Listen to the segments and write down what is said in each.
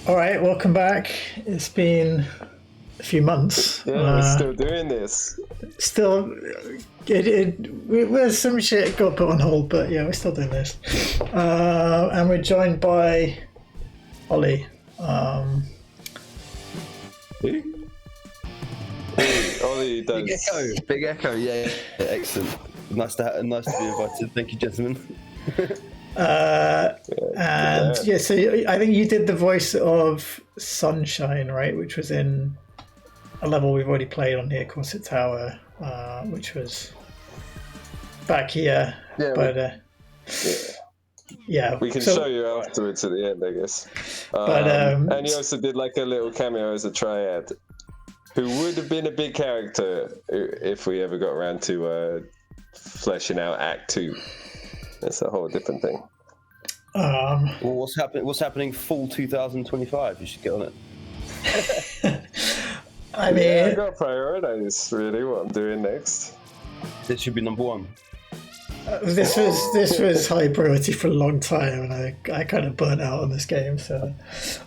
All right, welcome back. It's been a few months. Yeah, we're still doing this. Still, there's some shit got put on hold, but yeah, we're still doing this. And we're joined by Ollie. Who? Ollie does. Big Echo, yeah, excellent. Nice to be invited. Thank you, gentlemen. So I think you did the voice of Sunshine, right? Which was in a level we've already played on here, Corset Tower, which was back here. Yeah, we can show you afterwards at the end, I guess. And he also did like a little cameo as a triad, who would have been a big character if we ever got around to fleshing out Act 2. That's a whole different thing. Well, what's happening fall 2025? You should get on it. I got to prioritize really what I'm doing next. This should be number one. This was high priority for a long time, and I kind of burnt out on this game, so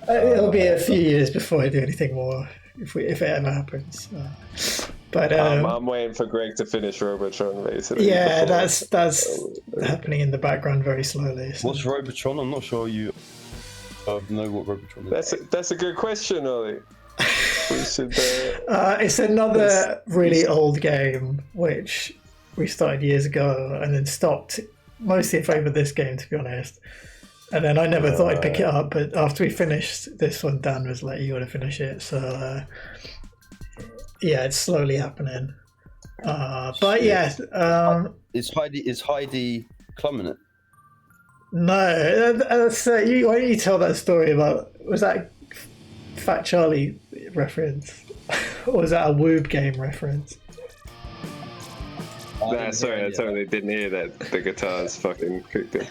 it'll be a few years before I do anything more, if it ever happens. But I'm waiting for Greg to finish Robotron, basically. Yeah, that's happening in the background very slowly. So. What's Robotron? I'm not sure you know what Robotron is. That's a good question, Ollie. We should. It's another really old game which we started years ago and then stopped, mostly in favour of this game, to be honest. And then I never thought I'd pick it up, but after we finished this one, Dan was like, "You got to finish it." So. Yeah, it's slowly happening. But yeah. Is Heidi Klum in it? No. Why don't you tell that story about, was that Fat Charlie reference? Or was that a Woob game reference? Nah, sorry, I totally didn't hear that. The guitars fucking cooked it.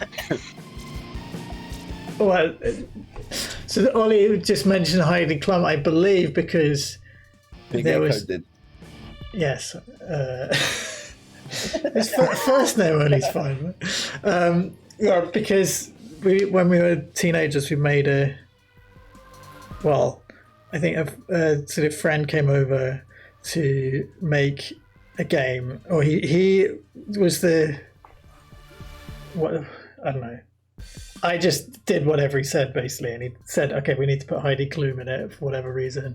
Well, so Ollie just mentioned Heidi Klum, I believe, because... Big Echo did. Yes. His first name only's fine. Because when we were teenagers, we made I think a sort of friend came over to make a game, or he was I don't know. I just did whatever he said, basically, and he said, "Okay, we need to put Heidi Klum in it for whatever reason."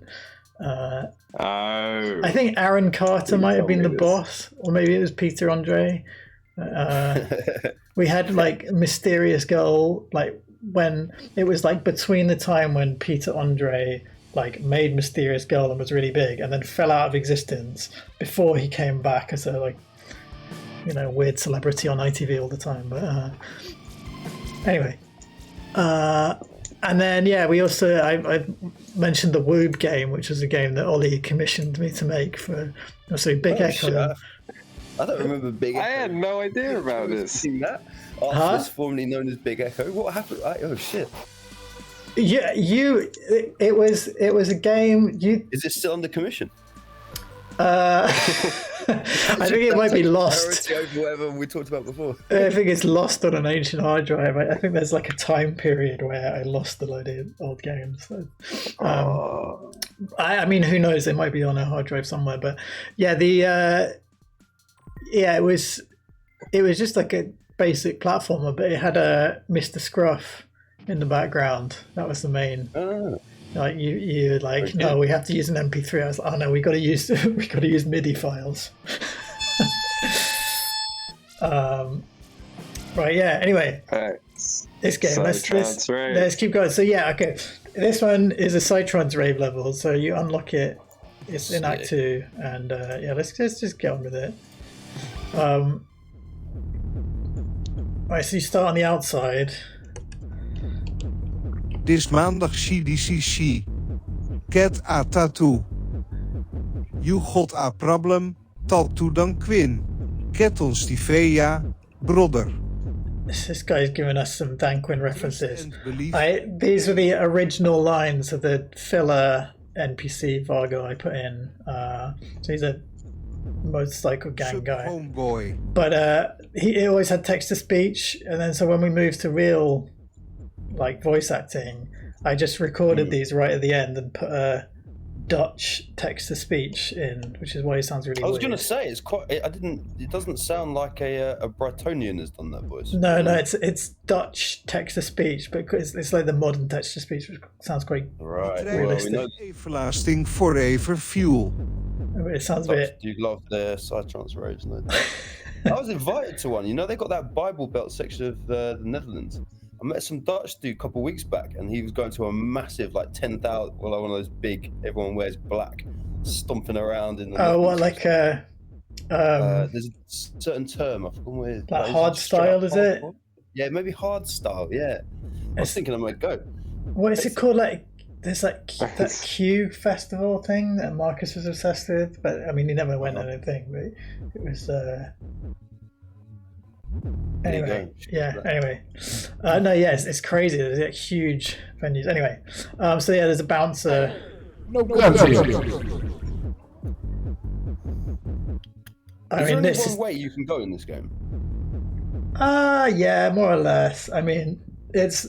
I think Aaron Carter might have been the boss, or maybe it was Peter Andre. We had like Mysterious Girl, like when it was like between the time when Peter Andre like made Mysterious Girl and was really big, and then fell out of existence before he came back as a weird celebrity on ITV all the time. But anyway. And then, we also, I mentioned the Woob game, which was a game that Ollie commissioned me to make for Big Echo. Shit. I don't remember Big Echo. I had no idea about this. Seen that? Arthur's formerly known as Big Echo. What happened? Oh shit. Yeah, it was a game. Is it still under commission? I think it might be lost. Over whatever we talked about before. I think it's lost on an ancient hard drive. I think there's like a time period where I lost a load of old games. So, I mean, who knows? It might be on a hard drive somewhere. But yeah, it was just like a basic platformer, but it had a Mr. Scruff in the background. That was the main. Like you like, no, we have to use an MP3. I was like, oh no, we got to use MIDI files. Right, yeah. Anyway, this game. Let's keep going. So yeah, okay. This one is a Psytrance Rave level. So you unlock it. It's in Act 2, and let's just get on with it. Right, so you start on the outside. This maandag CDCC. Get a tattoo. You got a problem, talk to Dan Quinn. Get ons die Veja, brother. This guy's giving us some Dan Quinn references. These were the original lines of the filler NPC Vargo I put in. So he's a motorcycle gang guy. Homeboy. But he always had text to speech, and then so when we moved to real like voice acting, I just recorded these right at the end and put a Dutch text-to-speech in, which is why it sounds really weird. I was going to say, it's quite... It doesn't sound like a Bretonian has done that voice. No, it's Dutch text-to-speech, but it's like the modern text-to-speech, which sounds quite realistic. Well, everlasting forever fuel. It sounds a bit... You love their Psytrance Raves, no? I was invited to one. You know, they got that Bible Belt section of the Netherlands. I met some Dutch dude a couple of weeks back, and he was going to a massive, like 10,000, well, one of those big, everyone wears black, stomping around in the. Oh, what, like there's a certain term, I forgot what it is. Like hard style, is it? Yeah, maybe hard style, yeah. I was thinking I might go. What is it called? Like, there's like that Q festival thing that Marcus was obsessed with, but I mean, he never went to anything, but it was. Anyway, it's crazy. There's like huge venues. Anyway, so yeah, there's a bouncer. No, I mean, this is one way you can go in this game. Yeah, more or less. I mean, it's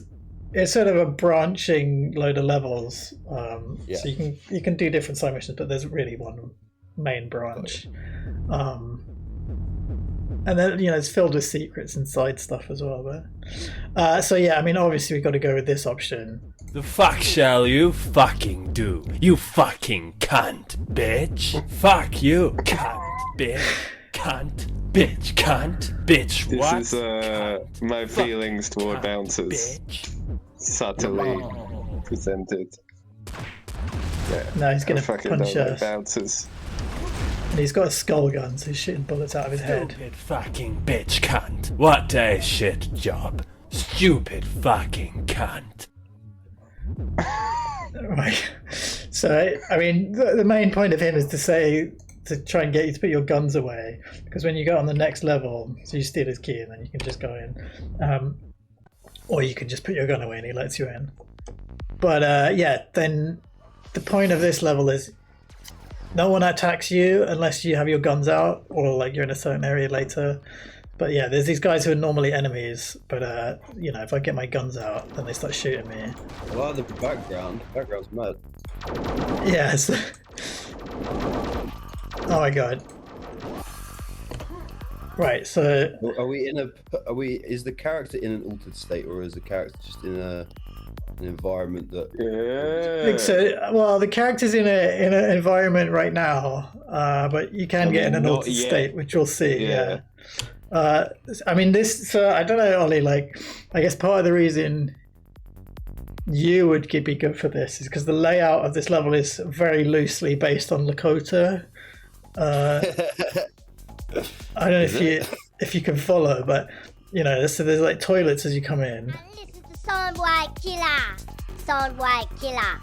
sort of a branching load of levels. So you can do different side missions, but there's really one main branch. And then, it's filled with secrets and side stuff as well. But so yeah, I mean, obviously we've got to go with this option. The fuck shall you fucking do? You fucking cunt, bitch. Fuck you, cunt, bitch. Cunt, bitch, cunt, bitch. What? This is my feelings toward bouncers. Bitch. Subtly presented. Yeah, No, he's gonna punch us. Bouncers. And he's got a skull gun, so he's shooting bullets out of his head. Stupid fucking bitch cunt. What a shit job. Stupid fucking cunt. Right. So, I mean, the main point of him is to try and get you to put your guns away. Because when you go on the next level, so you steal his key and then you can just go in. Or you can just put your gun away and he lets you in. But yeah, then the point of this level is no one attacks you unless you have your guns out or like you're in a certain area later. But yeah, there's these guys who are normally enemies, but if I get my guns out, then they start shooting me. I like the background. The background's mad. Yes. Oh my god. Right, so is the character in an altered state, or is the character just in an environment that? I think so. Well, the character's in an environment right now, but you can get in an altered state, which we'll see. Yeah. I mean, this. I don't know, Ollie. Like, I guess part of the reason you would be good for this is because the layout of this level is very loosely based on Lakota. I don't know if you can follow, but so there's like toilets as you come in. Listen to Soundboy Killer. Soundboy Killer.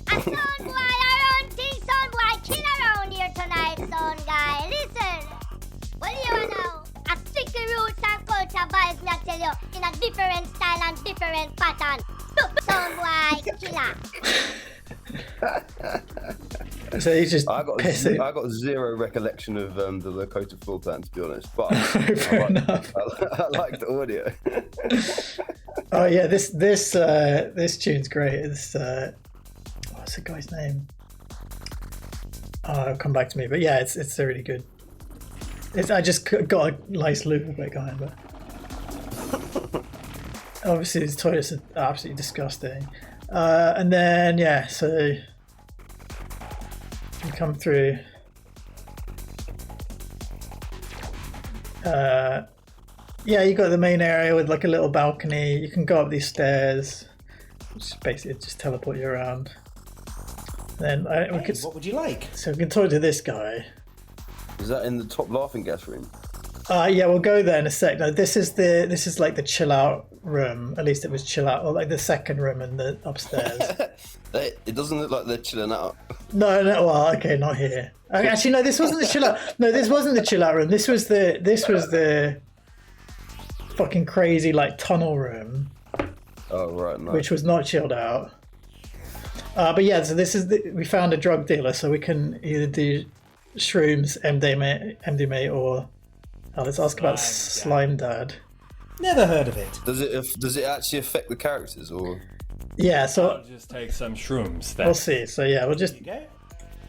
A Soundboy around thing, Soundboy Killer around here tonight, Sound guy. Listen. What do you know? A sticky roots and culture vibes me I tell you in a different style and different pattern. Soundboy Killer. So he's just I got zero recollection of the Lakota floor plan, to be honest. But Fair enough. I like the audio. Oh yeah, this tune's great. It's what's the guy's name? It'll come back to me. But yeah, it's really good. I just got a nice loop of it going, but obviously his toilets are absolutely disgusting. And then yeah, so you come through. Yeah, you got the main area with like a little balcony. You can go up these stairs, which is basically just teleport you around. Then what would you like? So we can talk to this guy. Is that in the top laughing gas room? Yeah, we'll go there in a sec. No, this is like the chill out room. At least it was chill out, or like the second room in the upstairs. It doesn't look like they're chilling out. No. Well, okay, not here. Actually, no. This wasn't the chill out. No, this wasn't the chill out room. This was the fucking crazy like tunnel room. Oh right, nice. Which was not chilled out. But yeah, so we found a drug dealer, so we can either do shrooms, MDMA, or let's ask about Slime Dad. Never heard of it. Does it actually affect the characters, or? Yeah, so I'll just take some shrooms then. we'll see. So yeah, we'll just. Okay.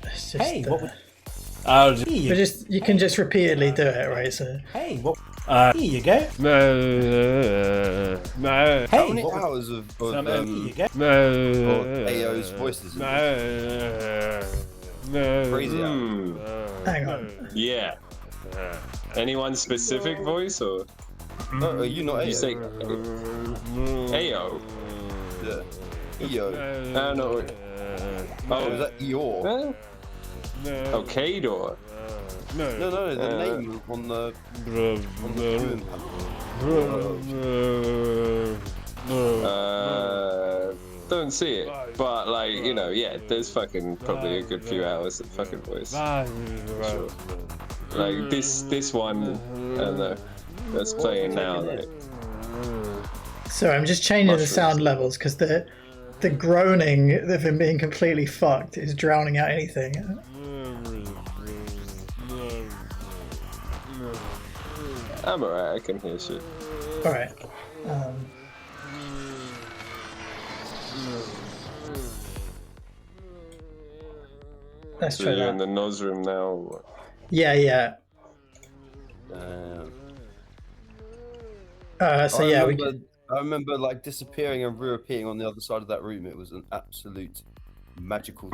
It's just Hey, what would... I'll just... you can just repeatedly do it, right? So Hey, what... here you go. Hey, How many what would... hours of Here you go. AO's voices? Is it? Crazy hours. hang on. Yeah. Anyone specific voice or No, are you not you AO? say AO? Yeah. EO. No. Oh, is that Eeyore? Oh, Kador. No, the name on the viewing panel. Don't see it, but like you know, yeah, there's fucking probably a good few hours of fucking voice. Sure. Like this one, I don't know, that's playing now. Like, Sorry, I'm just changing the sound levels because the groaning of him being completely fucked is drowning out anything. I'm alright, I can hear shit. All right. Let's So try you're in that. the nose room now. Yeah. So yeah, I remember like disappearing and reappearing on the other side of that room. It was an absolute magical.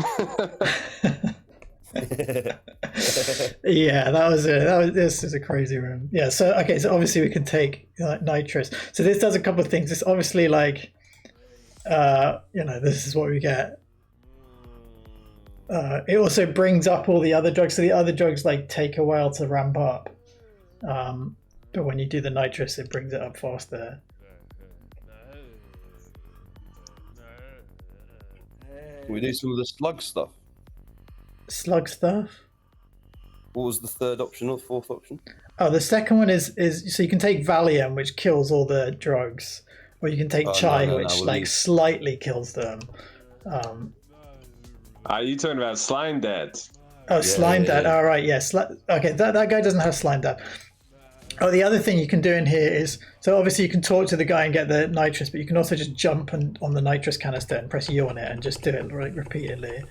yeah, that was it. This is a crazy room. Yeah. So okay. So obviously we can take like nitrous. So this does a couple of things. It's obviously like, this is what we get. It also brings up all the other drugs. So the other drugs like take a while to ramp up. But when you do the nitrous, it brings it up faster. We do some of the slug stuff. Slug stuff. What was the third option or fourth option? Oh, the second one is so you can take Valium, which kills all the drugs, or you can take Chai, which like slightly kills them. Are you talking about Slime Dad? Oh, Slime Dad. All right, yeah. Okay, that guy doesn't have Slime Dad. Oh, the other thing you can do in here is, so obviously you can talk to the guy and get the nitrous, but you can also just jump on the nitrous canister and press U on it and just do it like repeatedly.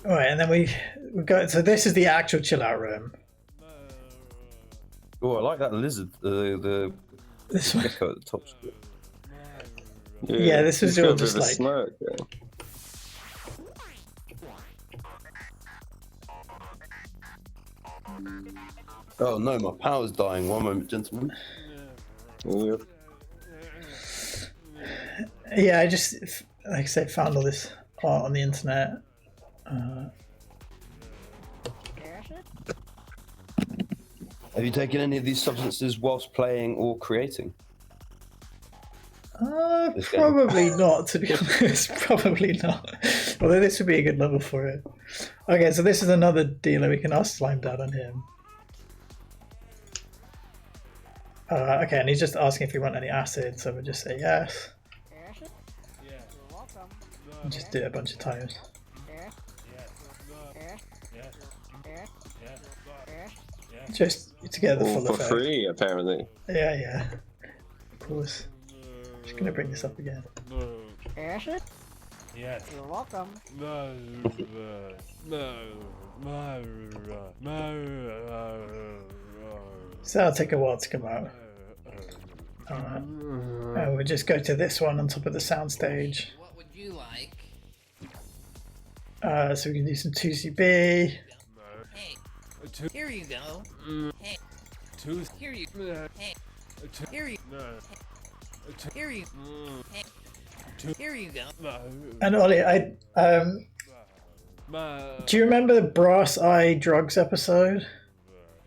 Alright, and then we go. So this is the actual chill out room. Oh, I like that lizard. The This one. gecko at the top. Yeah, this was he's got all a bit just of a like. smirk, yeah. Oh no, my power's dying. One moment, gentlemen. Yeah. Yeah, I just, like I said, found all this art on the internet. Have you taken any of these substances whilst playing or creating? Probably not, to be honest. Probably not. Although this would be a good level for it. Okay, so this is another dealer. We can ask Slime Dad on him. Okay, and he's just asking if we want any acid, so we'll just say yes. And just do it a bunch of times. Just to get the All full for effect. free, apparently. Yeah. Of course. Just gonna bring this up again. Acid? Yes. You're welcome. So that'll take a while to come out. Alright. And we'll just go to this one on top of the soundstage. What would you like? So we can do some 2CB. Hey, here you go. Hey, here you. Hey, here you. Here you. Hey, here you go. And Ollie, do you remember the Brass Eye Drugs episode?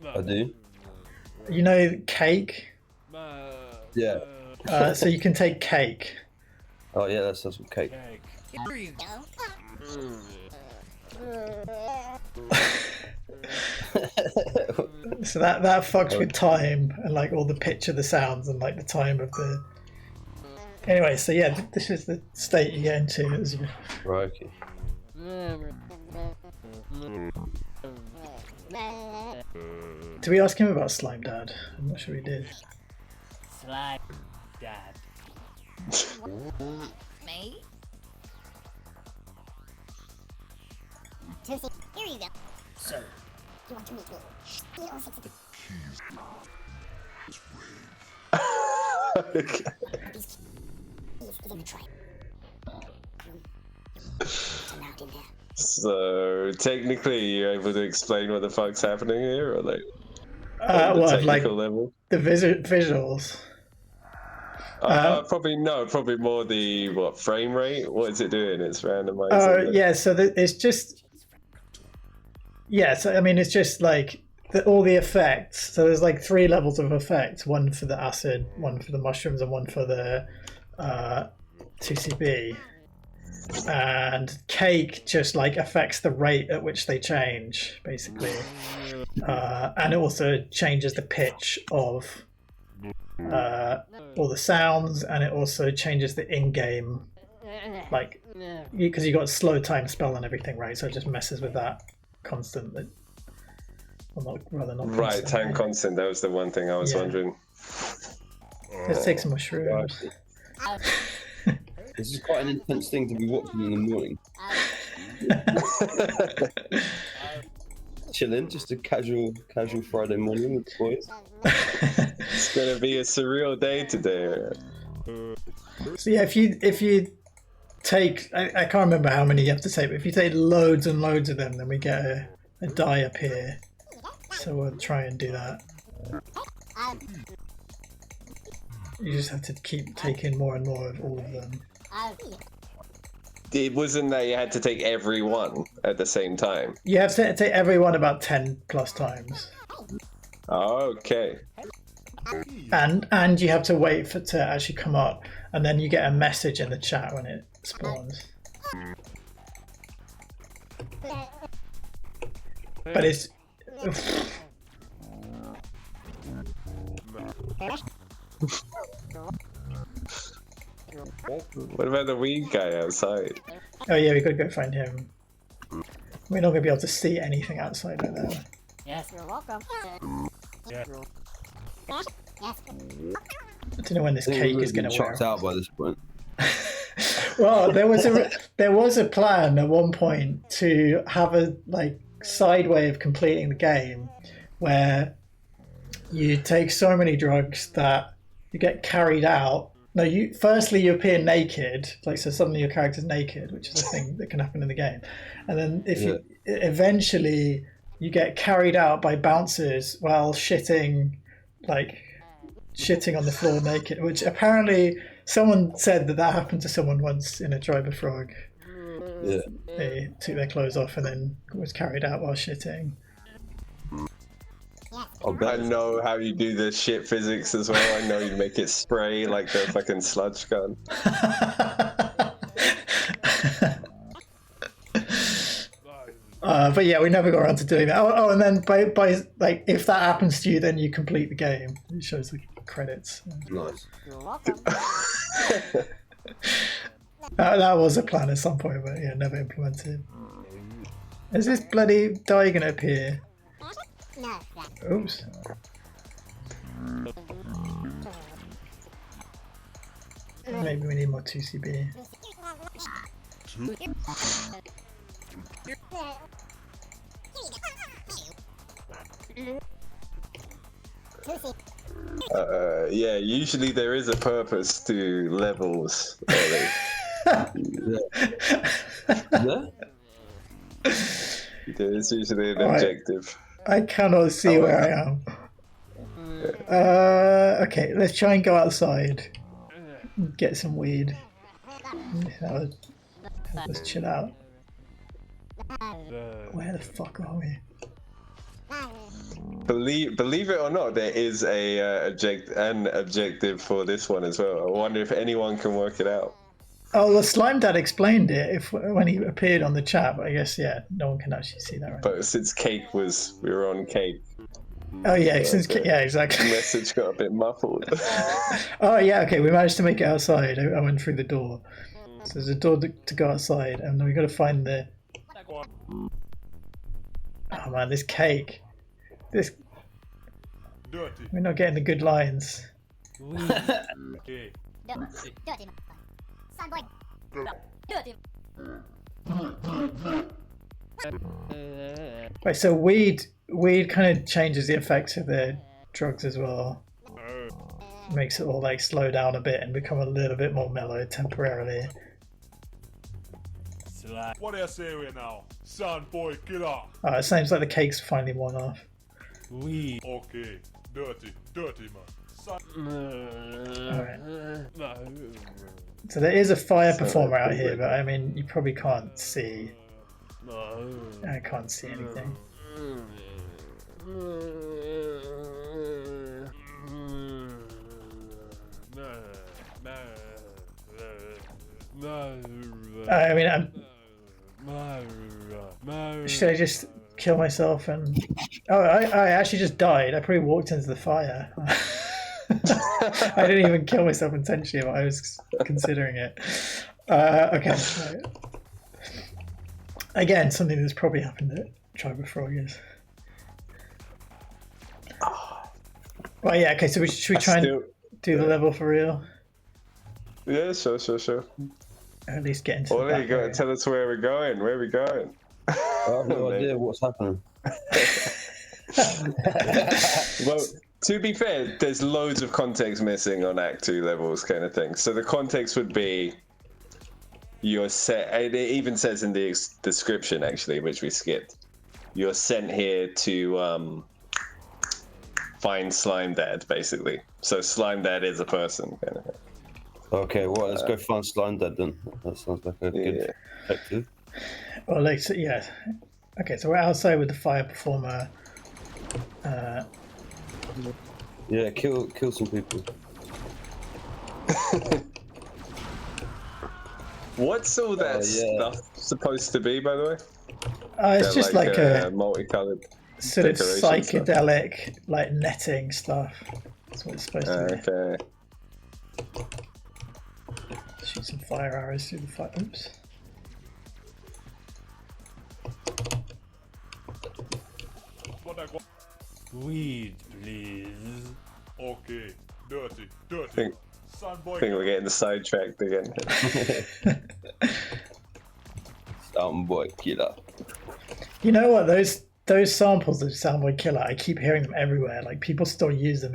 I do. You know cake? Yeah. So you can take cake. Oh yeah, that's some cake. Here you go. So that fucks with time and like all the pitch of the sounds and like the time of the. Anyway, so yeah, this is the state you get into. As you... Right. Okay. Did we ask him about Slime Dad? I'm not sure we did. Slime Dad. Me? Here you go. So, you want to meet me? So technically, you're able to explain what the fuck's happening here, or like What, like level? the visuals? Probably more the frame rate. What is it doing? It's randomizing. Yeah, so it's just so I mean it's just like all the effects. So there's like 3 levels of effects: one for the acid, one for the mushrooms, and one for the 2CB. And cake just like affects the rate at which they change, basically, and it also changes the pitch of all the sounds, and it also changes the in-game, like, because you got slow time spell and everything, right? So it just messes with that constant. Not right, time constant. That was the one thing I was wondering. Let's take some mushrooms. This is quite an intense thing to be watching in the morning. Chilling, just a casual Friday morning with the boys. It's gonna be a surreal day today. So yeah, if you take, I can't remember how many you have to take, but if you take loads and loads of them, then we get a die up here. So we'll try and do that. You just have to keep taking more and more of all of them. It wasn't that you had to take every one at the same time. You have to take every one about 10 plus times. Okay. And you have to wait for it to actually come up, and then you get a message in the chat when it spawns. But it's... What about the weed guy outside? Oh yeah, we gotta go find him. We're not gonna be able to see anything outside right now. Yes, you're welcome. Yeah. I don't know when this cake is gonna wear chopped out by this point. Well, there was a plan at one point to have a side way of completing the game where you take so many drugs that you get carried out. No, firstly you appear naked, so suddenly your character's naked, which is a thing that can happen in the game, and then you eventually you get carried out by bouncers while shitting on the floor naked, which apparently someone said that happened to someone once in a Driver Frog. Yeah. They took their clothes off and then was carried out while shitting. I know how you do the shit physics as well. I know you make it spray like the fucking sludge gun. But yeah, we never got around to doing that. Oh, and then by if that happens to you, then you complete the game. It shows the credits. Nice. You're welcome. That was a plan at some point, but yeah, never implemented. Is this bloody die gonna appear? Oops. Maybe we need more 2CB. Yeah, usually there is a purpose to levels. There's usually an objective. I cannot see where I am. Okay, let's try and go outside. Get some weed. Let's chill out. Where the fuck are we? Believe it or not, there is an objective for this one as well. I wonder if anyone can work it out. Oh, the Slime Dad explained it when he appeared on the chat, but I guess no one can actually see that right But since we were on cake. Oh yeah, exactly. The message got a bit muffled. Oh yeah, okay, we managed to make it outside. I went through the door. So there's a door to go outside, and then we got to find the... Oh man, this cake. This. We're not getting the good lines. Dirty. Son boy. Dirty. Right, so weed kind of changes the effects of the drugs as well. Makes it all like slow down a bit and become a little bit more mellow temporarily. What do you say right now? Son boy, get off. It seems like the cake's finally worn off. Weed. Okay, dirty man. Son. Alright. So there is a fire performer out here, but I mean, you probably can't see. I can't see anything. I mean, should I just kill myself and... Oh, I actually just died. I probably walked into the fire. I didn't even kill myself intentionally, but I was considering it. Okay. Right. Again, something that's probably happened at Tribe of Froggies. Well, yeah, okay, so should we try and do the level for real? Yeah, sure. Or at least get into the there you go. Tell us where we're going. Where are we going? I have no idea what's happening. Well, to be fair, there's loads of context missing on Act 2 levels kind of thing. So the context would be you're set, it even says in the description actually, which we skipped, you're sent here to find Slime Dad, basically. So Slime Dad is a person kind of thing. Okay, well, let's go find Slime Dad then. That sounds like a good objective. Well, like, so, yeah. Okay, so we're outside with the fire performer. Yeah, kill some people. What's all that stuff supposed to be, by the way? It's just like a multicolored sort of psychedelic, stuff. Like netting stuff. That's what it's supposed to be. Okay. Shoot some fire arrows through the fire. Oops. Weed, please. Okay, dirty. Son boy. I think we're getting sidetracked again. Soundboy killer. You know what? Those samples of Soundboy Killer, I keep hearing them everywhere. Like people still use them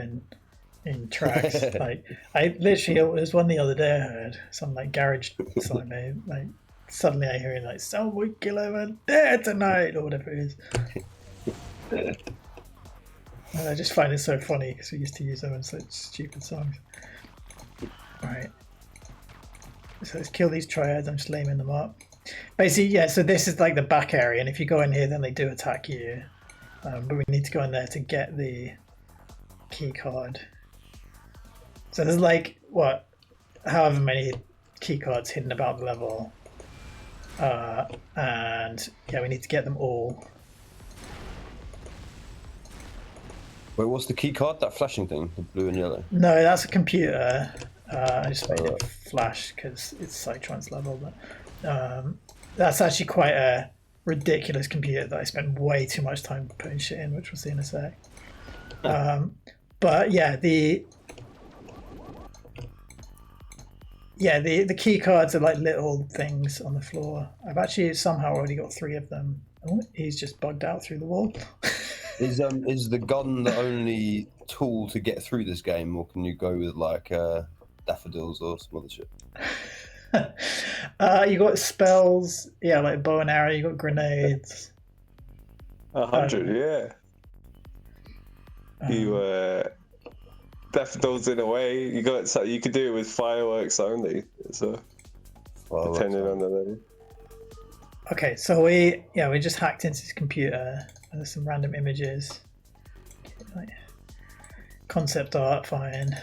in tracks. Like I literally, it was one the other day I heard some like garage song name. Like suddenly I hear like Soundboy Killer went there tonight or whatever it is. And I just find it so funny because we used to use them in such stupid songs. Alright. So let's kill these triads. I'm just laming them up. Basically, yeah, so this is like the back area, and if you go in here, then they do attack you. But we need to go in there to get the key card. So there's like, what, however many key cards hidden about the level. And yeah, we need to get them all. Wait, what's the key card? That flashing thing, the blue and yellow? No, that's a computer. I just made it flash because it's Psytrance level, but that's actually quite a ridiculous computer that I spent way too much time putting shit in, which we'll see in a sec. But yeah, the key cards are like little things on the floor. I've actually somehow already got 3 of them. Oh, he's just bugged out through the wall. Is the gun the only tool to get through this game, or can you go with like daffodils or some other shit? You got spells, yeah, like bow and arrow. You got grenades. 100, yeah. You daffodils in a way. You got so you could do it with fireworks only. So depending on the level. Okay, so we just hacked into his computer. There's some random images. Like, concept art, fine.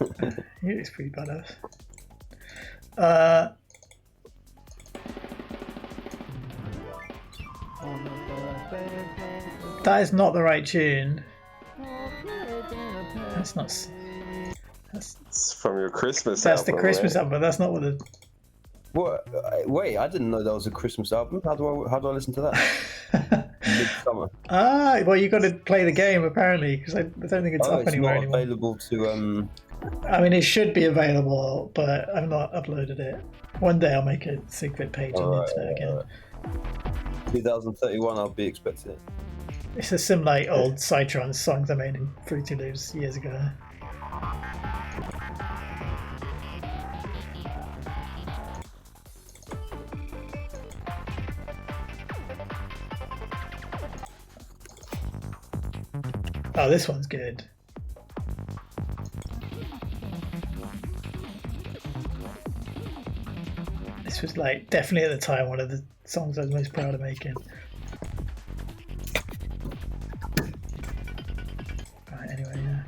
It looks pretty badass. That is not the right tune. That's not. That's it's from your Christmas album. That's the Christmas album, but that's not what the. What? Wait, I didn't know that was a Christmas album. How do I listen to that? Midsummer. Well, you got to play the game apparently, because I don't think it's up anywhere anymore. Available to. I mean, it should be available, but I've not uploaded it. One day I'll make a secret page on the internet again. 2031, I'll be expecting it. It's just some like old Psytrance songs I made in Fruity Loops years ago. Oh, this one's good. This was like definitely at the time one of the songs I was most proud of making. Right, anyway, yeah.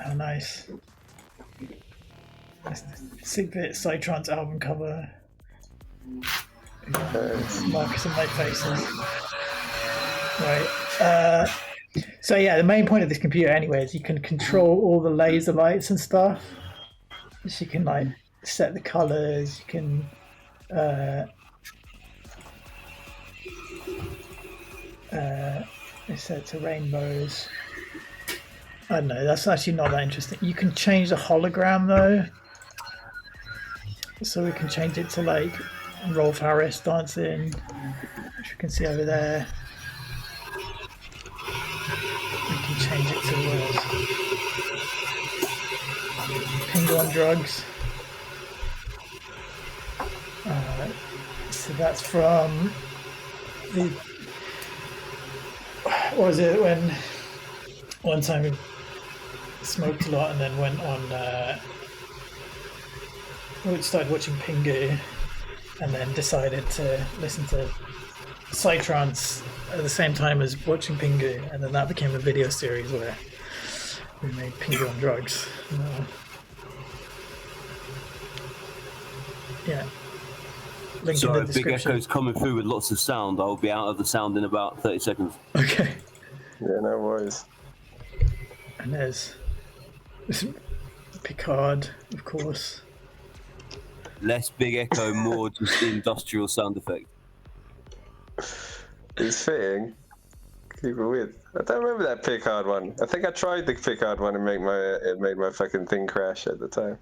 Oh, nice. That's the Secret Psytrance album cover. Marcus and my faces. Right. So yeah, the main point of this computer anyway is you can control all the laser lights and stuff. So you can like set the colors, you can it's set to rainbows. I don't know, that's actually not that interesting. You can change the hologram though. So we can change it to like Rolf Harris dancing, which you can see over there. We can change it to Pingu on Drugs. So that's from the... What was it when one time we smoked a lot and then went on... we started watching Pingu and then decided to listen to Psytrance at the same time as watching Pingu, and then that became a video series where we made Pingu on Drugs. Yeah. Link Sorry, in the Big description. Echo's coming through with lots of sound. I'll be out of the sound in about 30 seconds. Okay. Yeah, no worries. And there's Picard, of course. Less Big Echo, more just the industrial sound effect. It's fitting. Keep it weird. I don't remember that Picard one. I think I tried the Picard one and it made my fucking thing crash at the time.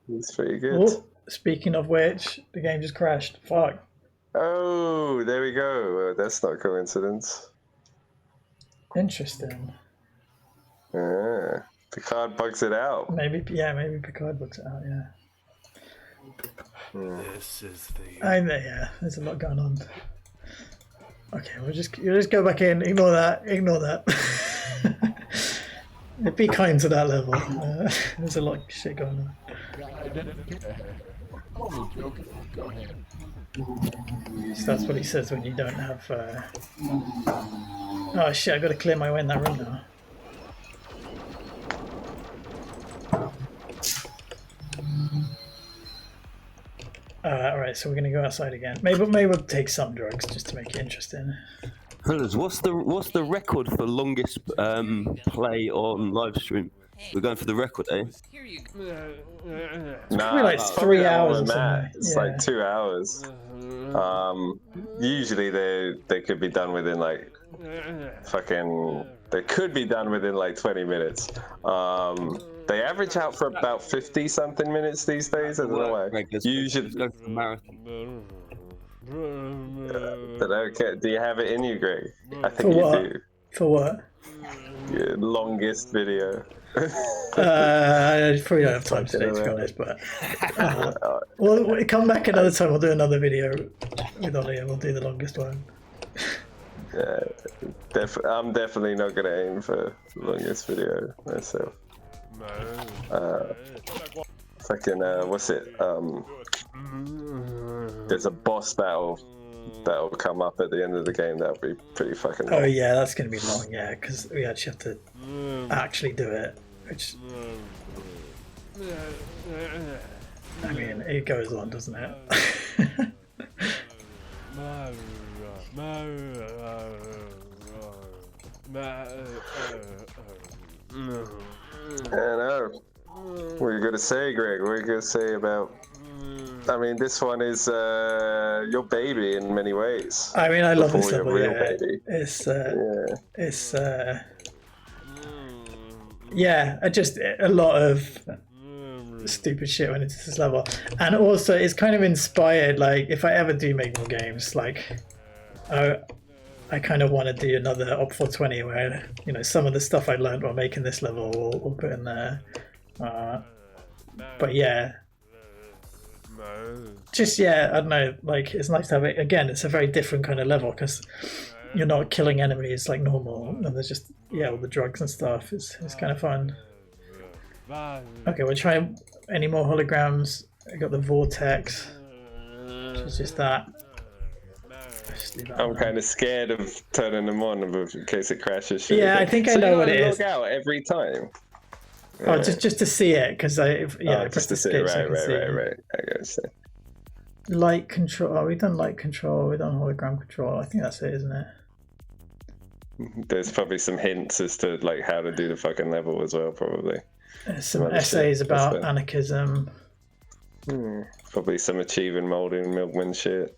It's pretty good. Oh, speaking of which, the game just crashed. Fuck. Oh, there we go. That's not a coincidence. Interesting. Yeah. Picard bugs it out. Maybe Picard bugs it out, yeah. This is the... Yeah, there's a lot going on. Okay, you'll just go back in. Ignore that. Be kind to that level. There's a lot of shit going on. So that's what he says when you don't have... Oh shit, I've got to clear my way in that room now. Alright, so we're gonna go outside again. Maybe we'll take some drugs just to make it interesting. Fellas, what's the record for longest play on live stream? We're going for the record, eh? Probably like 3 hours or something. It's like 2 hours. Usually they could be done within like they could be done within like 20 minutes. They average out for about 50 something minutes these days. I don't know why. Usually go for the marathon. But okay, do you have it in you, Greg? I think For what? you do. For what? Your longest video. I probably don't have time today, to be honest, but we'll come back another time. We'll do another video with Ollie and we'll do the longest one. Yeah, I'm definitely not going to aim for the longest video myself. Fucking, what's it? There's a boss that'll come up at the end of the game. That'll be pretty fucking long. Oh yeah, that's going to be long, yeah, because we actually have to actually do it, which... I mean, it goes on, doesn't it? I know. What are you gonna say, Greg? What are you gonna say about? I mean, this one is your baby in many ways. I mean, I love this Before level. your real Yeah, baby. it's yeah. I just a lot of stupid shit went into this level, and also it's kind of inspired. Like, if I ever do make more games, like, I kind of want to do another Op 420 where, you know, some of the stuff I learned while making this level we'll put in there. But yeah, just yeah, I don't know. Like, it's nice to have it again. It's a very different kind of level because you're not killing enemies like normal, and there's just all the drugs and stuff. It's kind of fun. Okay, we'll try any more holograms. I got the vortex, which is just that. I'm kind of scared of turning them on in case it crashes. Yeah, I think I know what it is. Log out every time. Oh, just to see it, because I pressed escape so I can see. Right. I gotta say. Light control. Oh, we've done light control. We've done hologram control. I think that's it, isn't it? There's probably some hints as to like how to do the fucking level as well, probably. Some essays about anarchism. Probably some achieving molding milkman shit.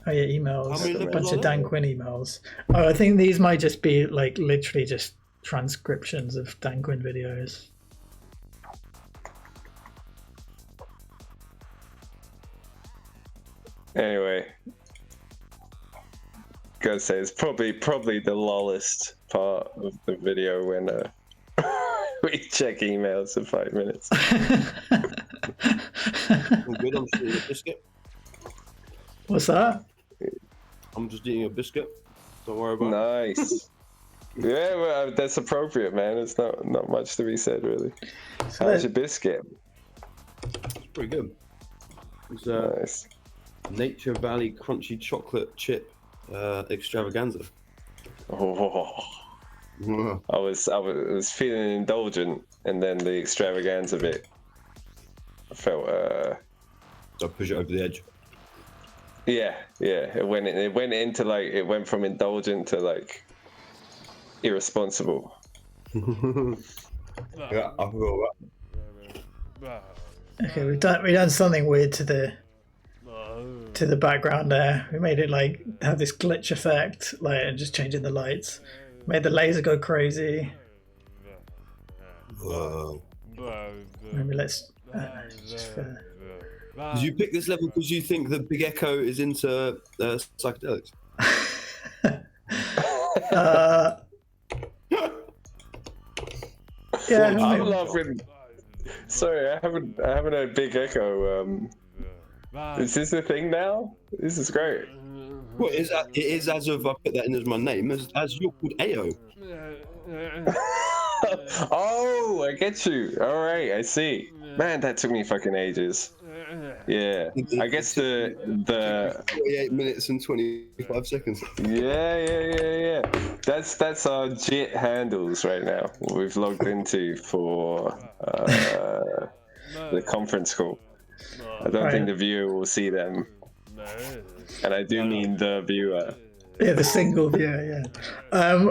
Oh yeah, emails. A bunch of Dan Quinn emails. Oh, I think these might just be like literally just transcriptions of Dan Quinn videos. Anyway, gotta say it's probably the lowest part of the video when we check emails for 5 minutes. I'm good. I'm just eating a biscuit. What's that? I'm just eating a biscuit. Don't worry about it. Nice. Yeah, well, that's appropriate, man. It's not much to be said, really. How's your biscuit? It's pretty good. It's nice. Nature Valley Crunchy Chocolate Chip Extravaganza. Oh. I was feeling indulgent, and then the extravaganza bit, I felt So push it over the edge. Yeah. It went into like, it went from indulgent to like irresponsible. Yeah, I forgot that. Okay, we've done something weird to the background there. We made it like have this glitch effect, like, and just changing the lights. Made the laser go crazy. Whoa. Maybe let's Did you pick this level because you think that Big Echo is into psychedelics? Yeah, I'm laughing. Sorry, I haven't heard Big Echo. Is this a thing now? This is great. Well, it is as of I put that in as my name, as you're called Ao. Oh, I get you. All right, I see. Man, that took me fucking ages. Yeah, I guess the 48 minutes and 25 seconds. Yeah. That's our JIT handles right now. We've logged into for the conference call. I don't think the viewer will see them, and I do mean the viewer. Yeah, the single viewer. Yeah.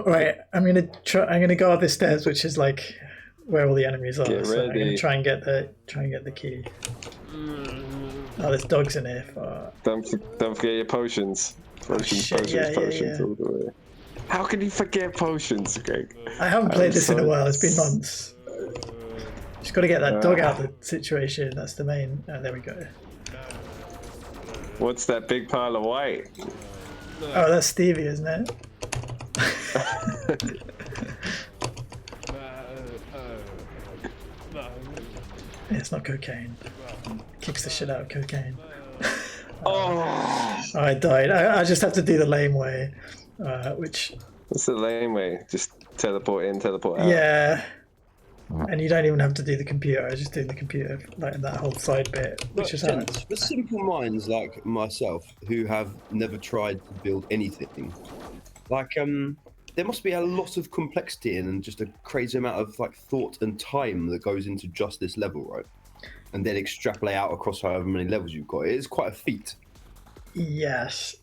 Right. I'm gonna go up the stairs, which is like where all the enemies are. So I'm gonna try and get the key. Oh, there's dogs in here. Don't forget your potions. Potions. All the way. How can you forget potions, Greg? I haven't played this in a while. It's been months. Just got to get that dog out of the situation. That's the main. Oh, there we go. What's that big pile of white? Oh, that's Stevie, isn't it? It's not cocaine. Kicks the shit out of cocaine. I died. I just have to do the lame way, which. What's the lame way? Just teleport in, teleport out. Yeah. And you don't even have to do the computer. I just do the computer, like that whole side bit, which is how. For simple minds like myself, who have never tried to build anything, like there must be a lot of complexity and just a crazy amount of like thought and time that goes into just this level, right? And then extrapolate out across however many levels you've got. It is quite a feat. Yes.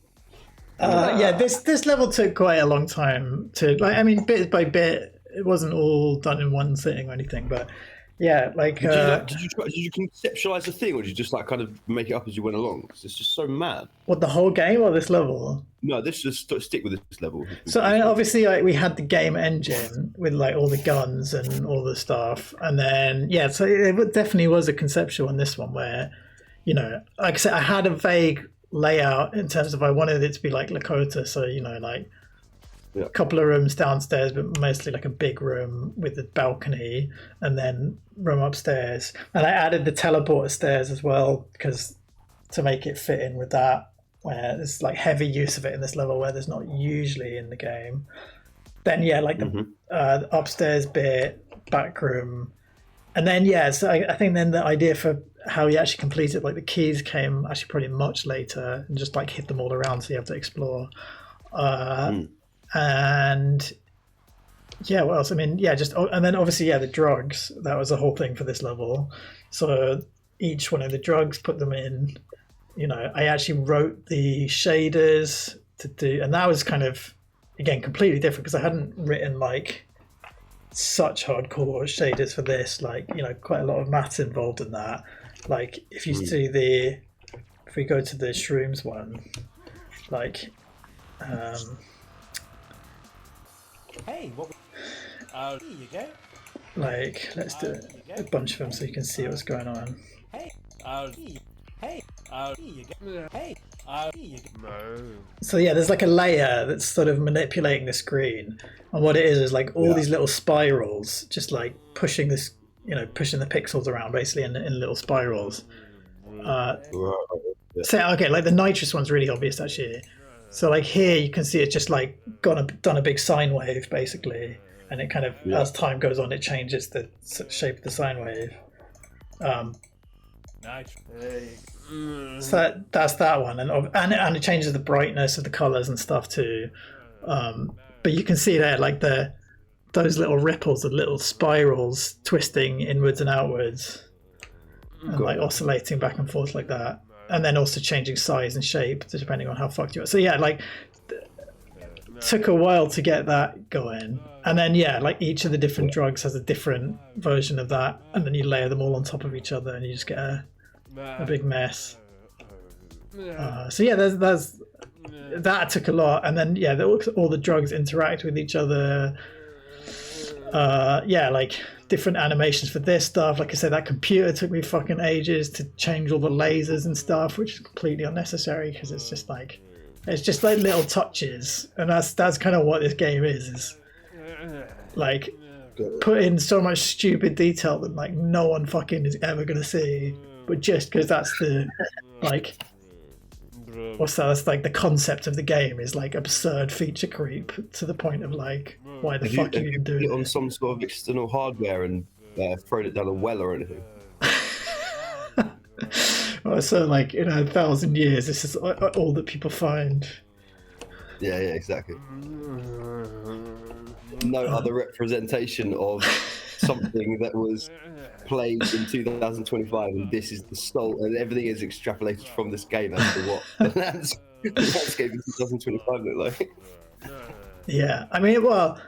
Yeah, this level took quite a long time to, like, I mean, bit by bit, it wasn't all done in one sitting or anything, but yeah, like... Did you conceptualize the thing, or did you just like kind of make it up as you went along? Because it's just so mad. What, the whole game or this level? No, this just stick with this level. So I mean, obviously, like, we had the game engine with like all the guns and all the stuff, and then yeah, so it definitely was a conceptual in this one where, you know, like I said, I had a vague layout in terms of I wanted it to be like Lakota, so you know, like a couple of rooms downstairs, but mostly like a big room with a balcony, and then room upstairs. And I added the teleporter stairs as well because to make it fit in with that, where there's like heavy use of it in this level where there's not usually in the game. Then yeah, like the upstairs bit, back room, and then yeah, so I think then the idea for how you actually complete it, like the keys came actually pretty much later, and just like hit them all around, so you have to explore. And yeah, what else? I mean, yeah, just and then obviously yeah, the drugs. That was the whole thing for this level. So each one of the drugs, put them in. You know, I actually wrote the shaders to do, and that was kind of again completely different because I hadn't written like such hardcore shaders for this. Like, you know, quite a lot of maths involved in that. Like if you see if we go to the shrooms one, like Hey, what? Here you go. like let's do a bunch of them so you can see what's going on. Hey, here you go. Hey, here you go. No. So yeah, there's like a layer that's sort of manipulating the screen, and what it is like all these little spirals, just like pushing this, you know, pushing the pixels around basically in little spirals. So okay, like the nitrous one's really obvious actually. So like here you can see it's just like done a big sine wave basically, and it kind of as time goes on it changes the shape of the sine wave. So that's that one, and it changes the brightness of the colors and stuff too. But you can see there like those little ripples, the little spirals twisting inwards and outwards, and like oscillating back and forth like that. And then also changing size and shape depending on how fucked you are. So yeah, like took a while to get that going. And then yeah, like each of the different drugs has a different version of that, and then you layer them all on top of each other and you just get a big mess. So yeah, there's that took a lot. And then yeah, all the drugs interact with each other. Yeah, like different animations for this stuff. Like I said, that computer took me fucking ages to change all the lasers and stuff, which is completely unnecessary because it's just like little touches, and that's kind of what this game is like put in so much stupid detail that like no one fucking is ever gonna see, but just because that's the like what's that? That's like the concept of the game is like absurd feature creep to the point of like, why the fuck are you even doing it? On some sort of external hardware and thrown it down a well or anything? Well, so like in 1,000 years, this is all that people find. Yeah, exactly. No other representation of something that was played in 2025, and this is the sole, and everything is extrapolated from this game as to what the landscape in 2025 looked like. Yeah, I mean, well,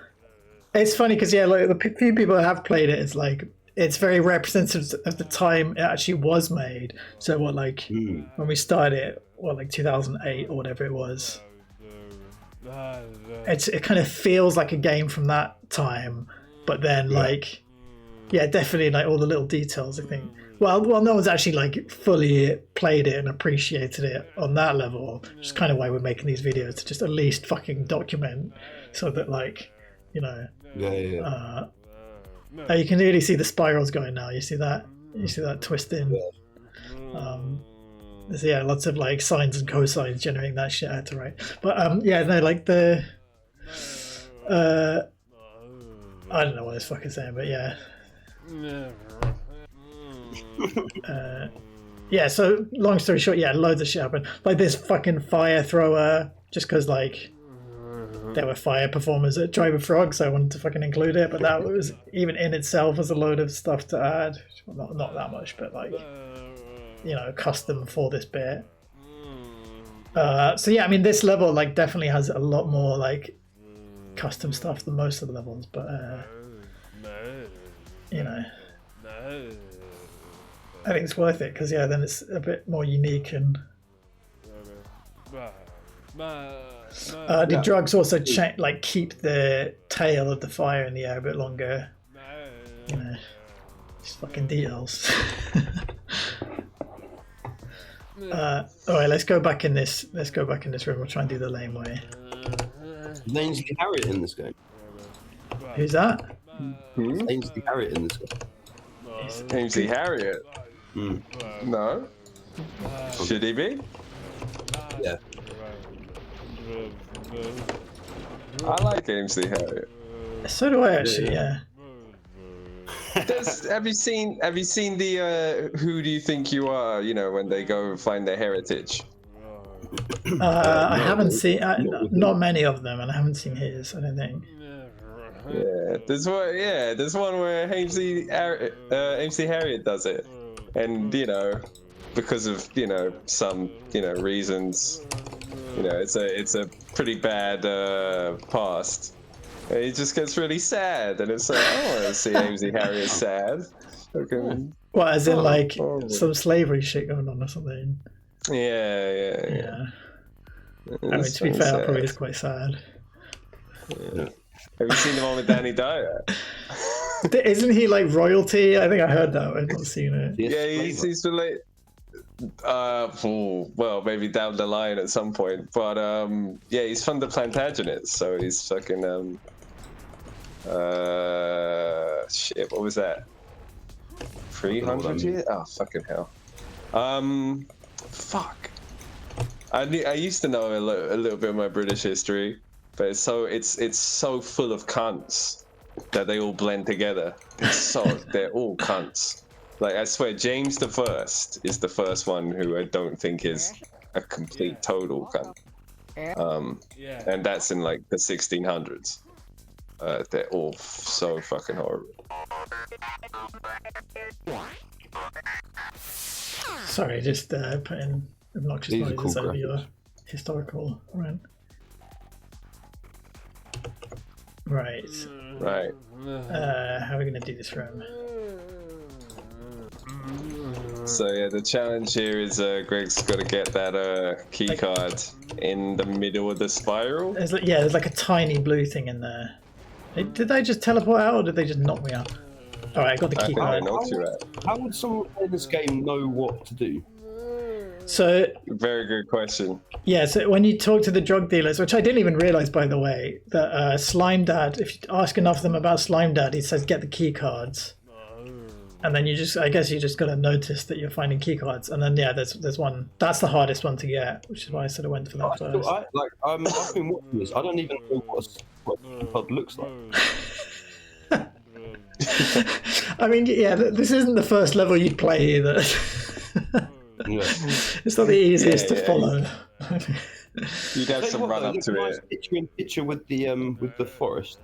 it's funny because yeah, like the few people that have played it, it's like it's very representative of the time it actually was made. So what, like when we started, what, like 2008 or whatever it was. It kind of feels like a game from that time, but then like, yeah, definitely like all the little details. I think. Well, no one's actually like fully played it and appreciated it on that level. Which is kind of why we're making these videos, to just at least fucking document, so that like, you know. Yeah. You can really see the spirals going now. You see that? You see that twisting? There's lots of like sines and cosines generating that shit I had to write. But yeah, no, like the I don't know what this fucking saying, but yeah. Yeah, so long story short, yeah, loads of shit happened. Like this fucking fire thrower, just because like there were fire performers at Driver Frog, so I wanted to fucking include it, but that was even in itself was a load of stuff to add. Not that much, but like, you know, custom for this bit. So yeah, I mean, this level like definitely has a lot more like custom stuff than most of the levels, but you know, I think it's worth it because yeah, then it's a bit more unique. And the drugs also like keep the tail of the fire in the air a bit longer. You know, just fucking details. All right, let's go back in this. Let's go back in this room. We'll try and do the lame way. Ainsley Harriott in this game. Who's that? Ainsley Harriott in this game. Ainsley Harriott? No. Should he be? Yeah. I like Ainsley Harriott. So do I actually. Yeah. Have you seen the Who Do You Think You Are? You know, when they go and find their heritage. I haven't seen not many of them, and I haven't seen his. I don't think. Yeah, there's one where Ainsley Harriott does it, and you know, because of some reasons, it's a pretty bad past. And he just gets really sad, and it's like, I want to see Ainsley Harriott sad. Okay. Well, as in like some slavery shit going on or something. Yeah. I mean, to be fair, probably is quite sad. Yeah. Have you seen the one with Danny Dyer? Isn't he like royalty? I think I heard that. I've not seen it. Yeah, he's related. Well, maybe down the line at some point, but yeah, he's from the Plantagenets, so he's fucking shit. What was that? 300 years? Oh, fucking hell. Fuck. I used to know a little bit of my British history, but it's so full of cunts that they all blend together. They're all cunts. Like, I swear, James the First is the first one who I don't think is a complete total cunt. And that's in like the 1600s. They're all so fucking horrible. Sorry, just putting obnoxious noises over your historical rant. Right. How are we going to do this room? So yeah, the challenge here is Greg's got to get that key card in the middle of the spiral. There's like a tiny blue thing in there. Did they just teleport out, or did they just knock me out? All right, I got the key card. How would someone play this game know what to do? So very good question. Yeah, so when you talk to the drug dealers, which I didn't even realize, by the way, that Slime Dad, if you ask enough of them about Slime Dad, he says get the key cards. And then I guess you just got to notice that you're finding key cards, and then yeah, there's one. That's the hardest one to get, which is why I sort of went for that first. I've been watching this. I don't even know what a key card looks like. I mean, yeah, this isn't the first level you'd play either. It's not the easiest to follow. You'd have some run up to it. Picture with the forest.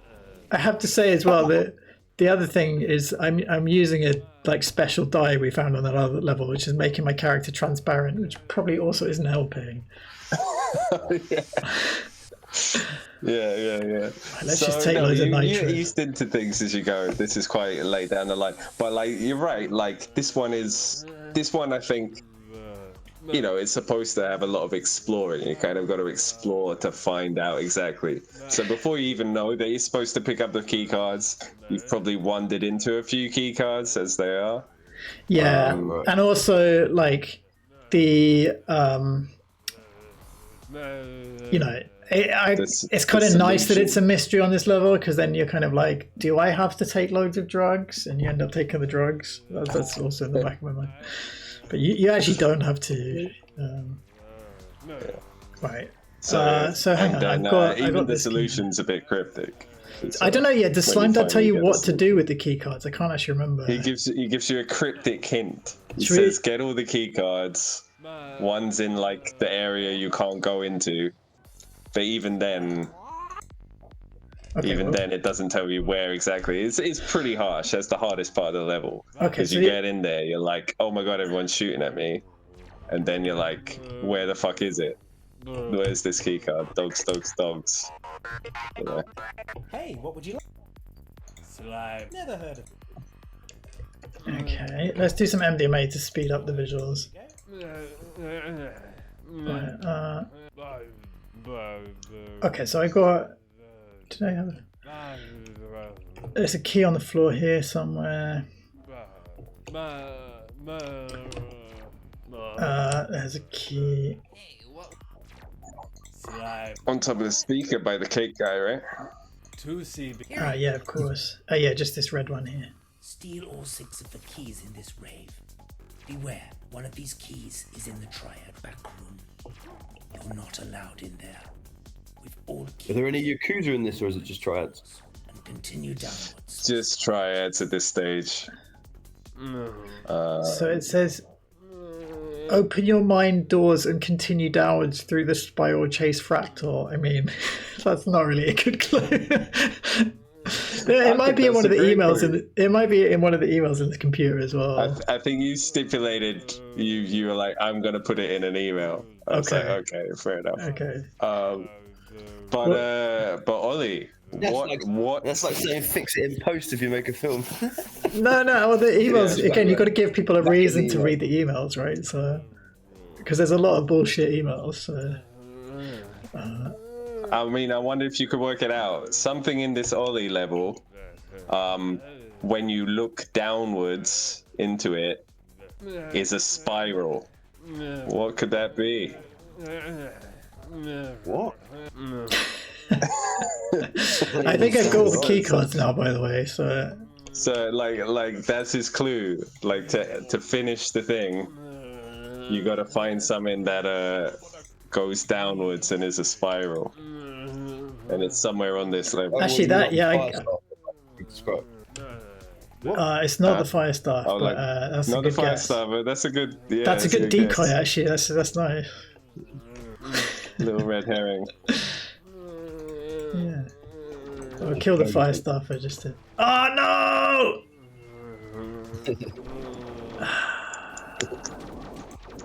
I have to say as well that the other thing is I'm using a like special dye we found on that other level, which is making my character transparent, which probably also isn't helping. Yeah. Let's just take loads of nitro. You get used into things as you go. This is quite late down the line, but like you're right. Like this one, I think, it's supposed to have a lot of exploring. You kind of got to explore to find out exactly. So before you even know that you're supposed to pick up the key cards, you've probably wandered into a few key cards as they are. Yeah, and also like the it's kind of nice that it's a mystery on this level, because then you're kind of like, do I have to take loads of drugs? And you end up taking the drugs. That's also in the back of my mind. But you actually don't have to. Right. So hang on. Even got the solution's a bit cryptic. I don't know yet. Does Slime Dad tell you what to do with the key cards? I can't actually remember. He gives you a cryptic hint. He says, get all the key cards. One's in like the area you can't go into. But even then, it doesn't tell you where exactly. It's pretty harsh. That's the hardest part of the level. Because you get in there, you're like, oh my god, everyone's shooting at me. And then you're like, where the fuck is it? Where's this key card? Dogs, dogs, dogs. Yeah. Hey, what would you like? Slime. Never heard of it. Okay, let's do some MDMA to speed up the visuals. Right, okay, so I got... Did I have... There's a key on the floor here somewhere. There's a key. On top of the speaker by the cake guy, right? Yeah, of course. Yeah, just this red one here. Steal all 6 of the keys in this rave. Beware, one of these keys is in the triad back room. You're not allowed in there. With all keys. Are there any Yakuza in this, or is it just triads? And continue downwards. Just triads at this stage. So it says, open your mind doors and continue downwards through the spiral chase fractal. I mean, that's not really a good clue. It might be in one of the emails. It might be in one of the emails in the computer as well. I think you stipulated you were like, I'm gonna put it in an email. I was like, okay, fair enough. Okay. But Ollie, what? That's like saying fix it in post if you make a film. No. Well, the emails again. You've got to give people a reason to read the emails, right? So, because there's a lot of bullshit emails. So. I mean, I wonder if you could work it out. Something in this Ollie level, when you look downwards into it, is a spiral. What could that be? What? I think I've got all the key cards now, by the way. So like that's his clue. Like to finish the thing, you got to find something that goes downwards and is a spiral. And it's somewhere on this level. Actually, it's not the fire staff, but that's not a good the fire guess. staff, but that's a good. Yeah, that's a good decoy, guess. actually. That's nice. Little red herring. Yeah. I'll kill the fire staff. I just did. Oh no!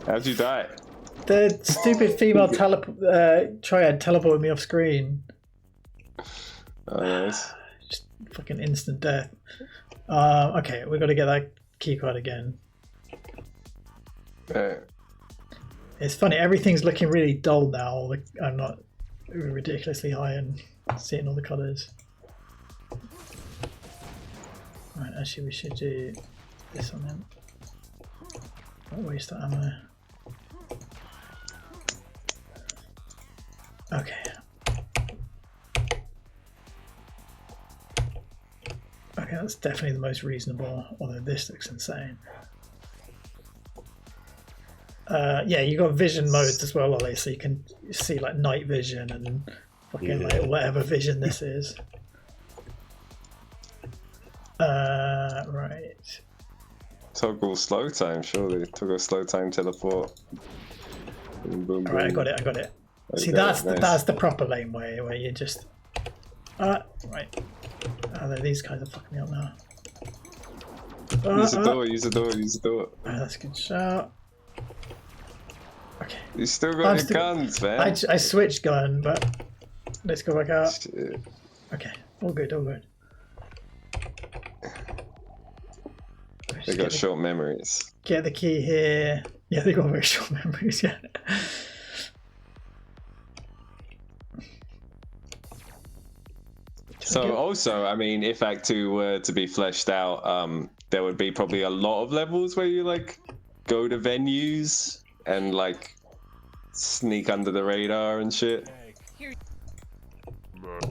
How'd you die? The stupid female triad teleported me off screen. Oh, nice. Just fucking instant death. Okay, we've got to get that keycard again. It's funny, everything's looking really dull now. Like, I'm not ridiculously high and seeing all the colours. Right, actually we should do this on him. Don't waste that ammo. Okay. Okay, that's definitely the most reasonable, although this looks insane. Yeah, you got vision modes as well, Ollie, so you can see like night vision and fucking like whatever vision this is. Right. Toggle slow time, surely. Toggle slow time teleport. Boom, boom, boom. Alright, I got it. See, that's the proper lane way, where you just... right. Oh, these guys are fucking me up now. Use the door. That's a good shot. Okay. You still got your guns, man. I switched gun, but let's go back out. Shit. Okay, all good. They got short memories. Get the key here. Yeah, they got very short memories, yeah. So also, I mean, if Act 2 were to be fleshed out, there would be probably a lot of levels where you like go to venues and like sneak under the radar and shit.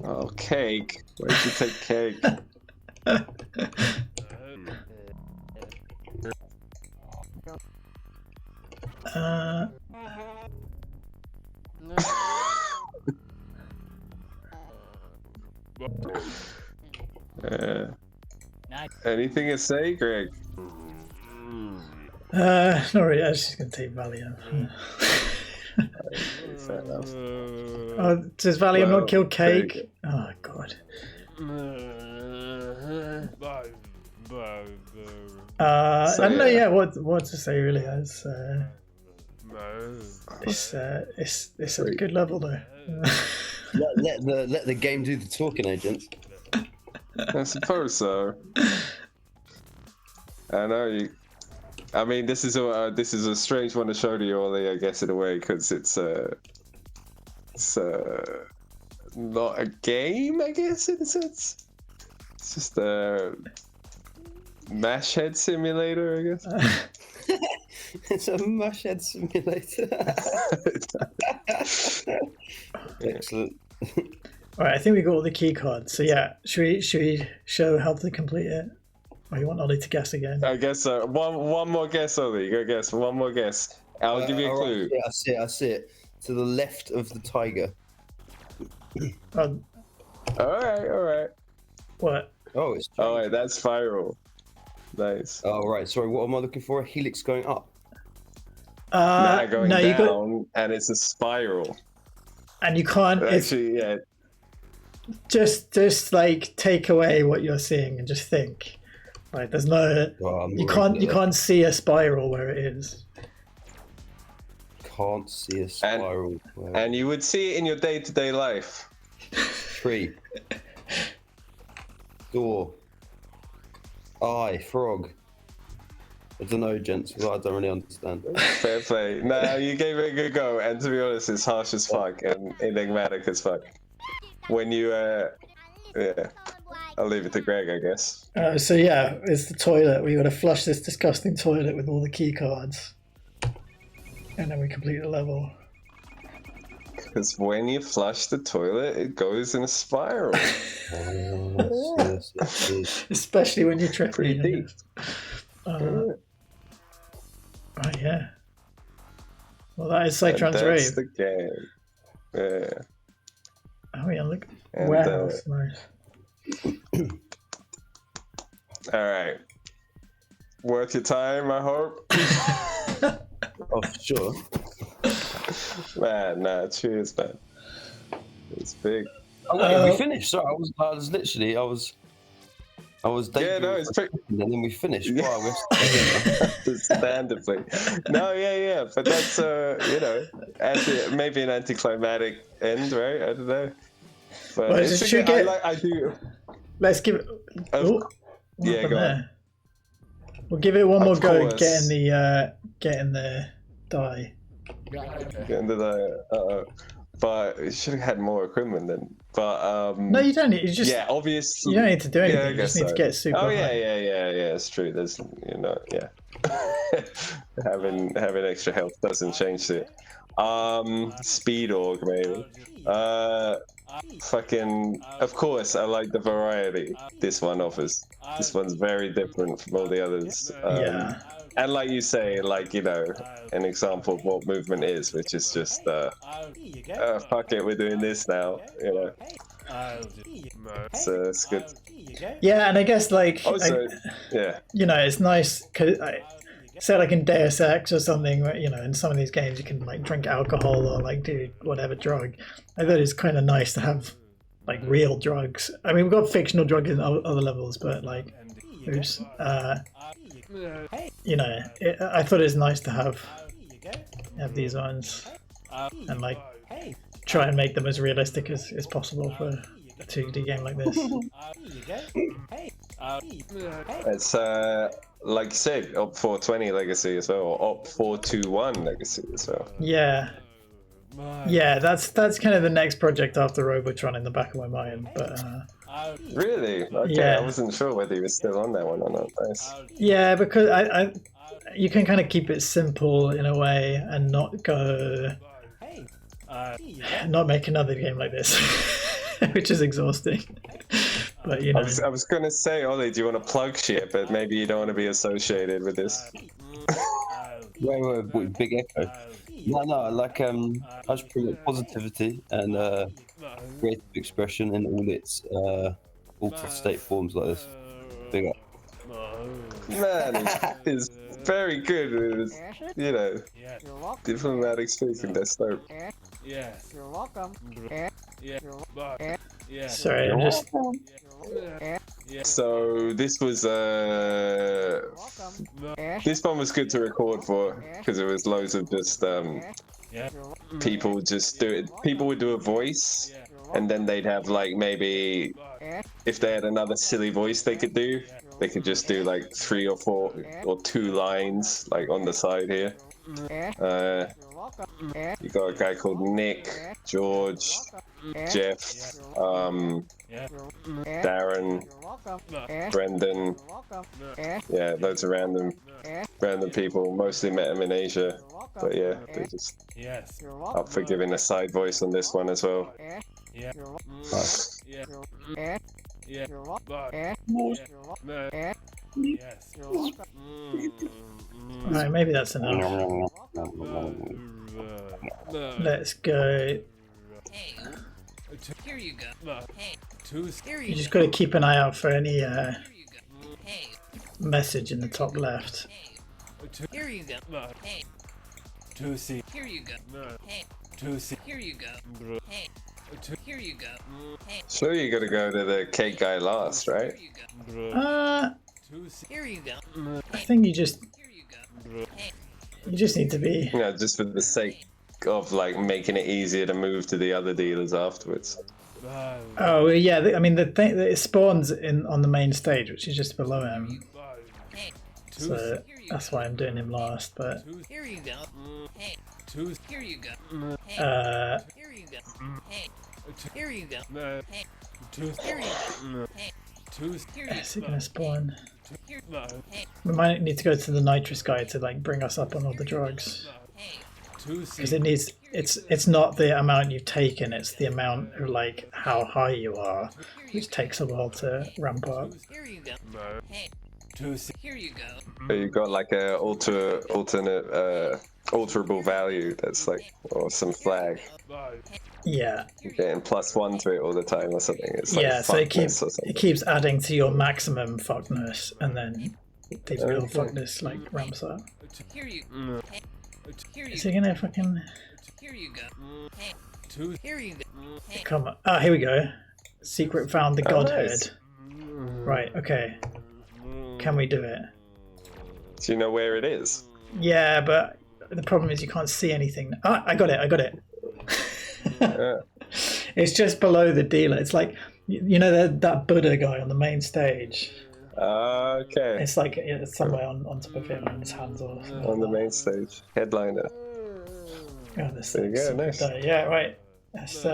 Oh, cake. Where did you take cake? Anything to say, Greg? Not really. I was just gonna take Valium. Fair enough. Oh, does Valium not kill cake? Oh god. I don't know. Yeah, what to say really? It's a good level though. let the game do the talking, agents. I suppose so. I know you. I mean, this is a strange one to show to you, Ollie, I guess, in a way, because it's not a game, I guess, in a sense. It's just a mash head simulator, I guess. It's a mash head simulator. Excellent. All right, I think we got all the key cards. So yeah, should we show how to complete it? Or you want Ollie to guess again? I guess so. One more guess, Ollie. Go guess. One more guess. I'll give you a clue. Right. Yeah, I see it. To the left of the tiger. All right. What? Oh, it's. All right, that's spiral. Nice. Oh, right. Sorry, what am I looking for? A helix going up. Going down, and it's a spiral. And you can't actually. Yeah. Just like take away what you're seeing and just think. Like there's no. You can't see a spiral where it is. Can't see a spiral. And you would see it in your day-to-day life. Tree. Door. Eye. Frog. I don't know, gents. But I don't really understand. Fair play. No, you gave it a good go, and to be honest, it's harsh as fuck and enigmatic as fuck. When you, yeah, I'll leave it to Greg, I guess. So yeah, it's the toilet. We got to flush this disgusting toilet with all the key cards, and then we complete the level. Because when you flush the toilet, it goes in a spiral. Yes, especially when you're tripping. Pretty deep. Right, yeah. Well, that is Psytrance Rave. That's the game. Yeah. Oh yeah, look. And, wow, that's nice. All right. Worth your time, I hope. Oh, sure. Man, nah, cheers, man. It's big. Oh, wait, we finished. Sorry, I was literally. Yeah, no, it's pretty. And then we finished. Yeah. Wow, Understandably. No, yeah, but that's maybe an anticlimactic end, right? I don't know. But well, it's I do. Let's give it. Yeah, go on. We'll give it one more go. Getting the die. Getting the die. But you should have had more equipment then. But no, you don't need. You just obviously you don't need to do anything. Yeah, you just need to get super. Oh yeah. It's true. There's having extra health doesn't change it. Speed org maybe. Fucking. Of course, I like the variety this one offers. This one's very different from all the others. Yeah. And like you say, an example of what movement is, which is just, fuck it, we're doing this now, So it's good. Yeah, and I guess also, it's nice because say in Deus Ex or something, where, in some of these games you can drink alcohol or do whatever drug. I thought it's kind of nice to have real drugs. I mean, we've got fictional drugs in other levels, but oops. I thought it's nice to have these ones and try and make them as realistic as possible for a 2D game like this. It's like you said, Op 420 legacy as well, or Op 421 legacy as well. Yeah, that's kind of the next project after Robotron in the back of my mind, but. Really? Okay, yeah. I wasn't sure whether he was still on that one or not. Nice. Yeah, because I you can kind of keep it simple in a way and not make another game like this, which is exhausting. But I was gonna say, Ollie, do you want to plug shit? But maybe you don't want to be associated with this. Wait, big echo. No, I just promote positivity and creative expression in all its altered state forms like this. Big up. Man, is very good with, diplomatic speaking. That's dope. Yeah. You're welcome. Yeah. Sorry, I'm just So this was this one was good to record for because it was loads of just people just do it. People would do a voice, and then they'd have like maybe if they had another silly voice they could do, they could just do like 3 or 4 or 2 lines like on the side here. You got a guy called Nick, George, Jeff, Darren, Brendan. Yeah, loads of random people. Mostly met them in Asia, but yeah, they're just up for giving a side voice on this one as well. Right, maybe that's enough. Let's go. Here you go. You just got to keep an eye out for any message in the top left. Here you go. Here you go. Here you go. Here you go. Sure, you gotta go to the cake guy last, right? Here you go. I think you just need to be. Yeah, just for the sake of like making it easier to move to the other dealers afterwards. Oh yeah, I mean the thing that it spawns on the main stage, which is just below him. So that's why I'm doing him last. But here you go. Here you go. Here you go. Here you go. Here you go. is it gonna spawn? We might need to go to the nitrous guy to like bring us up on all the drugs. Because it needs, it's not the amount you've taken, it's the amount of like how high you are, which takes a while to ramp up. Here you go. Here you go. So you've got like a alternate alterable value that's like, or some flag. Yeah. You're getting +1 to it all the time or something. It's like yeah, so it keeps adding to your maximum fuckness, and then the real fuckness like ramps up. Here you Is he gonna fucking? Here you go. Here you go. Come on. Ah, here we go. Secret found the godhead. Nice. Right. Okay. Can we do it? Do you know where it is? Yeah, but the problem is you can't see anything. Ah, I got it. Yeah. It's just below the dealer. It's like, you know, that Buddha guy on the main stage. Okay. It's like it's somewhere on top of him and his hands or something. On the main stage, headliner. Oh, There you go, nice. Yeah, right. That's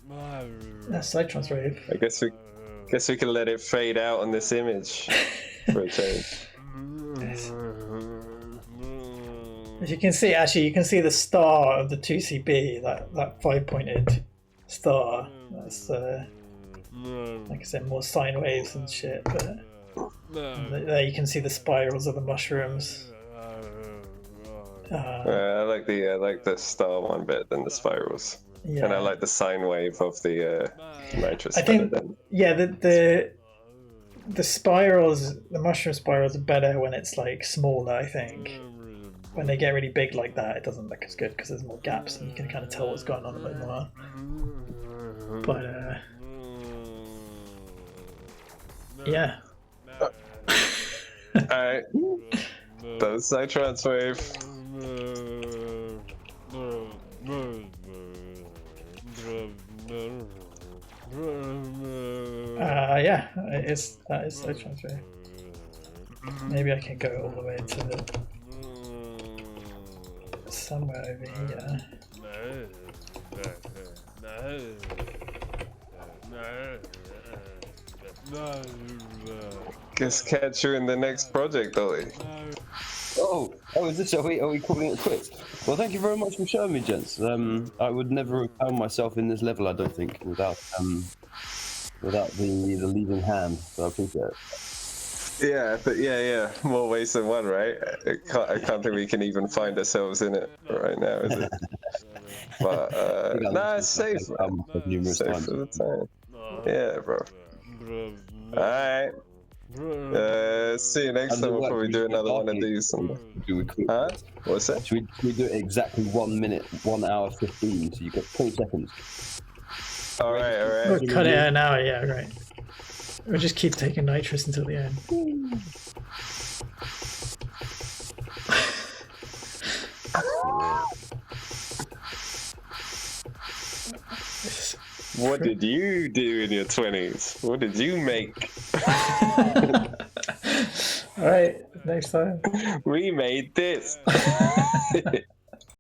Psytrance Rave. I guess we can let it fade out on this image for a change. As you can see, actually, you can see the star of the 2CB, that 5-pointed star. That's like I said, more sine waves and shit. But there you can see the spirals of the mushrooms. I like the star one better than the spirals, yeah. And I like the sine wave of the nitrous. I think the spirals, the mushroom spirals, are better when it's like smaller. I think when they get really big like that, it doesn't look as good because there's more gaps and you can kind of tell what's going on a bit more. But yeah. Alright. That was Psytrance Rave. Yeah, that is Psytrance Rave. Maybe I can go all the way to the somewhere over here. Guess catch you in the next project, Ollie. Oh, is this? Are we calling it quits? Well, thank you very much for showing me, gents. I would never have found myself in this level, I don't think, without the leading hand. So I appreciate it. Yeah, but yeah, more ways than one, right? I can't think we can even find ourselves in it right now, is it? But it's safe. Numerous safe times. for the time. Yeah, bro. Alright. See you next time. We'll probably do another one of these. Huh? What's that? Should we do it exactly 1 minute, 1 hour 15? So you've got 20 seconds. Alright. We'll cut it out an hour, yeah, right. Or just keep taking nitrous until the end. What did you do in your 20s? What did you make? Alright, next time. We made this.